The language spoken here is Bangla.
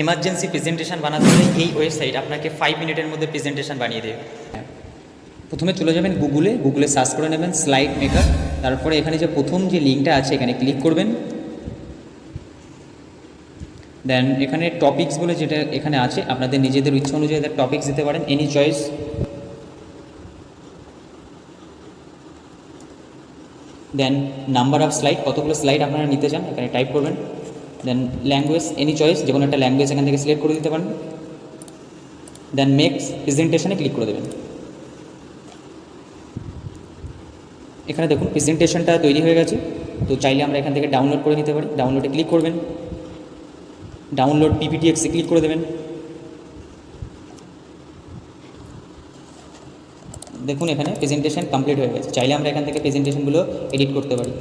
এমার্জেন্সি প্রেজেন্টেশন বানাতে হলে এই ওয়েবসাইট আপনাকে 5 মিনিটের মধ্যে প্রেজেন্টেশন বানিয়ে দেবে। প্রথমে চলে যাবেন গুগলে সার্চ করে নেবেন স্লাইড মেকার। তারপরে এখানে যে প্রথম যে লিঙ্কটা আছে এখানে ক্লিক করবেন। দেন এখানে টপিকস বলে যেটা এখানে আছে, আপনাদের নিজেদের ইচ্ছা অনুযায়ী টপিকস দিতে পারেন, any choice. Then number of slide, কতগুলো স্লাইড আপনারা নিতে চান এখানে টাইপ করবেন। দেন ল্যাঙ্গুয়েজ, এনি চয়েস, যে কোনো একটা ল্যাঙ্গুয়েজ এখান থেকে সিলেক্ট করে দিতে পারেন। দেন মেক্স প্রেজেন্টেশনে ক্লিক করে দেবেন। এখানে দেখুন প্রেজেন্টেশনটা তৈরি হয়ে গেছে। তো চাইলে আমরা এখান থেকে ডাউনলোড করে নিতে পারি। ডাউনলোডে ক্লিক করবেন, ডাউনলোড পিপিটিএক্সে ক্লিক করে দেবেন। দেখুন এখানে প্রেজেন্টেশন কমপ্লিট হয়ে গেছে। চাইলে আমরা এখান থেকে প্রেজেন্টেশনগুলো এডিট করতে পারি।